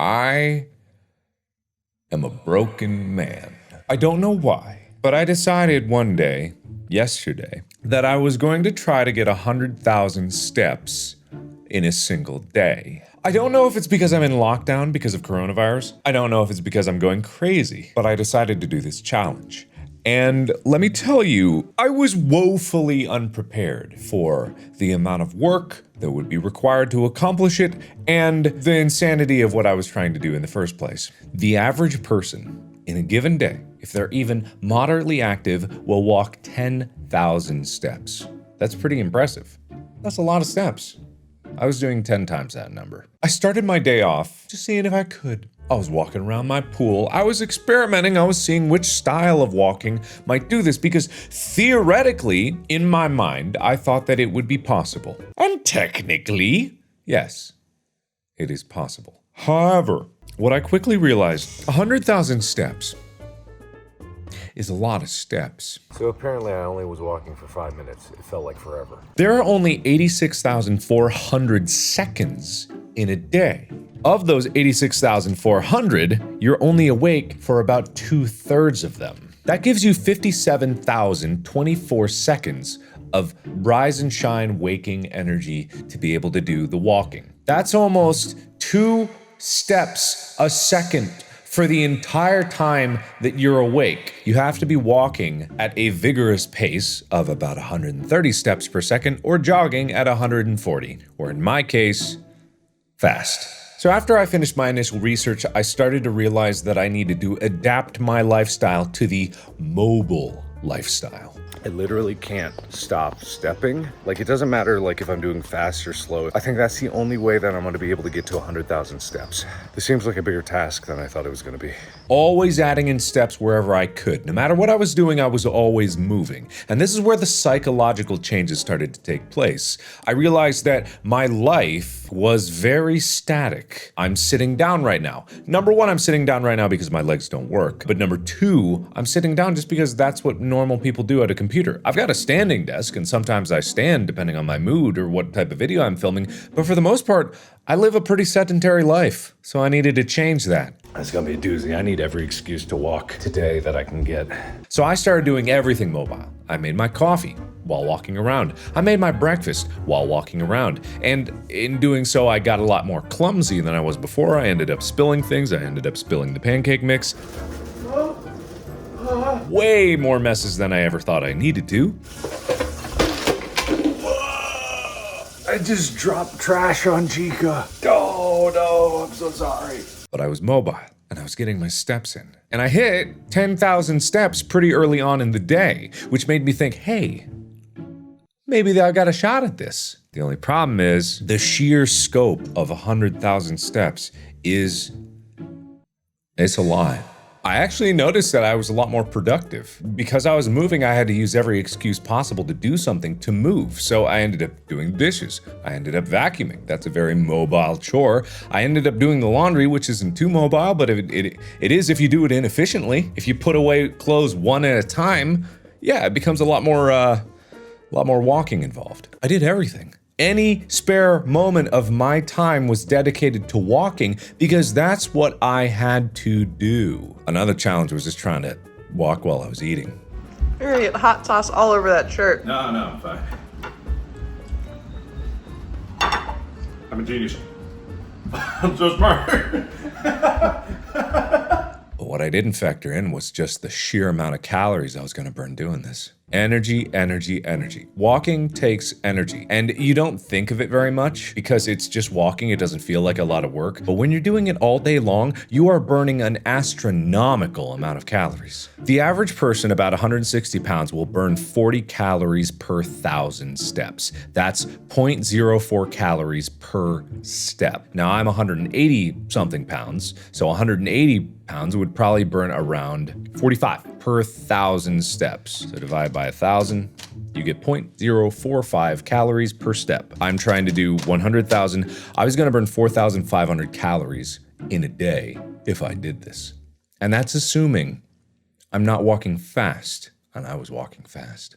I am a broken man. I don't know why, but I decided one day, yesterday, that I was going to try to get 100,000 steps in a single day. I don't know if it's because I'm in lockdown because of coronavirus. I don't know if it's because I'm going crazy, but I decided to do this challenge. And let me tell you, I was woefully unprepared for the amount of work that would be required to accomplish it and the insanity of what I was trying to do in the first place. The average person in a given day, if they're even moderately active, will walk 10,000 steps. That's pretty impressive. That's a lot of steps. I was doing 10 times that number. I started my day off just seeing if I could. I was walking around my pool. I was experimenting. I was seeing which style of walking might do this because theoretically, in my mind, I thought that it would be possible. And technically, yes, it is possible. However, what I quickly realized, 100,000 steps is a lot of steps. So apparently I only was walking for 5 minutes. It felt like forever. There are only 86,400 seconds in a day. Of those 86,400, you're only awake for about 2/3 of them. That gives you 57,024 seconds of rise and shine waking energy to be able to do the walking. That's almost 2 steps a second for the entire time that you're awake. You have to be walking at a vigorous pace of about 130 steps per second or jogging at 140, or in my case, fast. So after I finished my initial research, I started to realize that I needed to adapt my lifestyle to the mobile lifestyle. I literally can't stop stepping. Like, it doesn't matter like if I'm doing fast or slow. I think that's the only way that I'm gonna be able to get to 100,000 steps. This seems like a bigger task than I thought it was gonna be. Always adding in steps wherever I could. No matter what I was doing, I was always moving. And this is where the psychological changes started to take place. I realized that my life was very static. I'm sitting down right now. Number one, I'm sitting down right now because my legs don't work. But number two, I'm sitting down just because that's what normal people do at a computer. I've got a standing desk, and sometimes I stand depending on my mood or what type of video I'm filming. But for the most part, I live a pretty sedentary life. So I needed to change that. That's gonna be a doozy. I need every excuse to walk today that I can get. So I started doing everything mobile. I made my coffee while walking around. I made my breakfast while walking around. And in doing so, I got a lot more clumsy than I was before. I ended up spilling things. I ended up spilling the pancake mix. Way more messes than I ever thought I needed to. I just dropped trash on Chica. Oh no, I'm so sorry. But I was mobile, and I was getting my steps in. And I hit 10,000 steps pretty early on in the day, which made me think, hey, maybe I got a shot at this. The only problem is the sheer scope of 100,000 steps it's a lot. I actually noticed that I was a lot more productive. Because I was moving, I had to use every excuse possible to do something to move. So I ended up doing dishes. I ended up vacuuming. That's a very mobile chore. I ended up doing the laundry, which isn't too mobile, but it is if you do it inefficiently. If you put away clothes one at a time, yeah, it becomes a lot more walking involved. I did everything. Any spare moment of my time was dedicated to walking because that's what I had to do. Another challenge was just trying to walk while I was eating. You're gonna get hot sauce all over that shirt. No, I'm fine. I'm a genius. I'm so smart. But what I didn't factor in was just the sheer amount of calories I was gonna burn doing this. Energy, energy, energy. Walking takes energy. And you don't think of it very much because it's just walking. It doesn't feel like a lot of work. But when you're doing it all day long, you are burning an astronomical amount of calories. The average person about 160 pounds will burn 40 calories per 1,000 steps. That's 0.04 calories per step. Now I'm 180 something pounds, so 180 pounds would probably burn around 45 per 1,000 steps. So divide by 1,000, you get 0.045 calories per step. I'm trying to do 100,000. I was gonna burn 4,500 calories in a day if I did this. And that's assuming I'm not walking fast, and I was walking fast.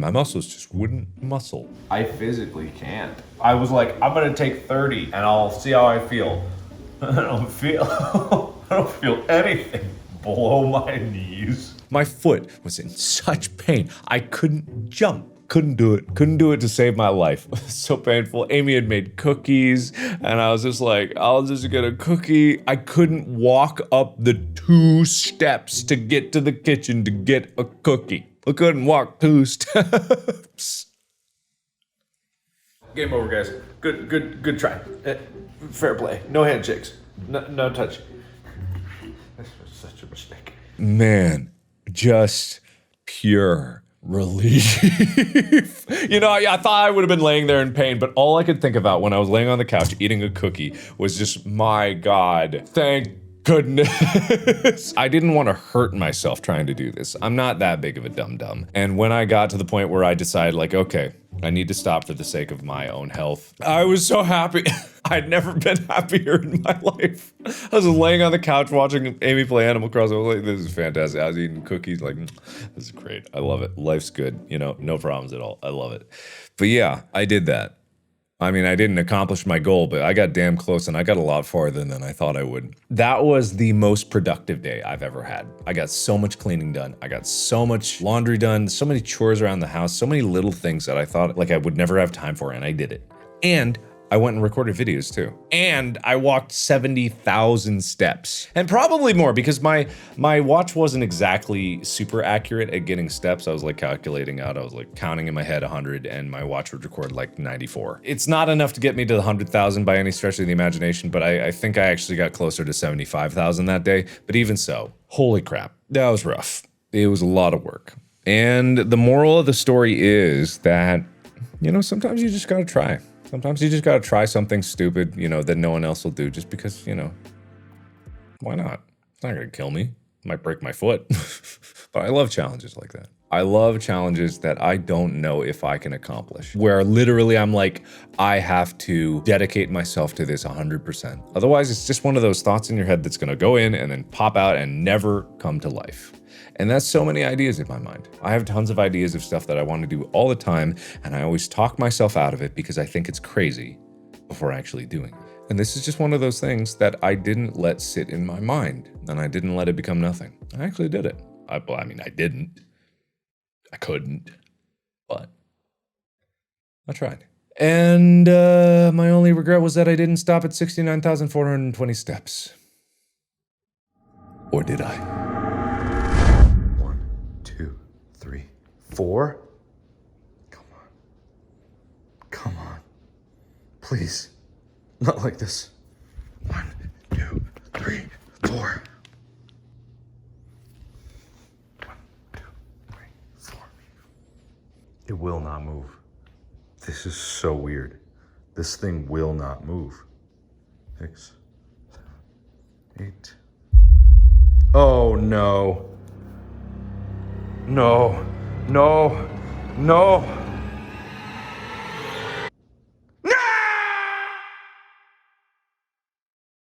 My muscles just wouldn't muscle. I physically can't. I was like, I'm gonna take 30 and I'll see how I feel. I don't feel anything below my knees. My foot was in such pain. I couldn't jump. Couldn't do it. Couldn't do it to save my life. It was so painful. Amy had made cookies, and I was just like, I'll just get a cookie. I couldn't walk up the 2 steps to get to the kitchen to get a cookie. I couldn't walk 2 steps. Game over, guys. Good try. Fair play. No handshakes. No touch. This was such a mistake. Man, just pure relief. You know, I thought I would have been laying there in pain, but all I could think about when I was laying on the couch eating a cookie was just, my God, thank goodness. I didn't want to hurt myself trying to do this. I'm not that big of a dum-dum. And when I got to the point where I decided, like, okay, I need to stop for the sake of my own health, I was so happy. I'd never been happier in my life. I was laying on the couch watching Amy play Animal Crossing. I was like, this is fantastic. I was eating cookies, like, this is great. I love it. Life's good, you know, no problems at all. I love it. But yeah, I did that. I mean, I didn't accomplish my goal, but I got damn close and I got a lot farther than I thought I would. That was the most productive day I've ever had. I got so much cleaning done. I got so much laundry done, so many chores around the house, so many little things that I thought like I would never have time for, and I did it. And I went and recorded videos too. And I walked 70,000 steps. And probably more because my watch wasn't exactly super accurate at getting steps. I was like calculating out, I was like counting in my head 100 and my watch would record like 94. It's not enough to get me to the 100,000 by any stretch of the imagination, but I think I actually got closer to 75,000 that day. But even so, holy crap, that was rough. It was a lot of work. And the moral of the story is that, you know, sometimes you just gotta try. Sometimes you just gotta try something stupid, you know, that no one else will do just because, you know, why not? It's not gonna kill me. It might break my foot. But I love challenges like that. I love challenges that I don't know if I can accomplish. Where literally I'm like, I have to dedicate myself to this 100%. Otherwise, it's just one of those thoughts in your head that's gonna go in and then pop out and never come to life. And that's so many ideas in my mind. I have tons of ideas of stuff that I want to do all the time, and I always talk myself out of it because I think it's crazy before actually doing it. And this is just one of those things that I didn't let sit in my mind, and I didn't let it become nothing. I actually did it. I didn't. I couldn't, but I tried. And my only regret was that I didn't stop at 69,420 steps. Or did I? 4. Come on. Please. Not like this. 1, 2, 3, 4. 1, 2, 3, 4. It will not move. This is so weird. This thing will not move. 6, 7, 8. Oh no. No. No, no.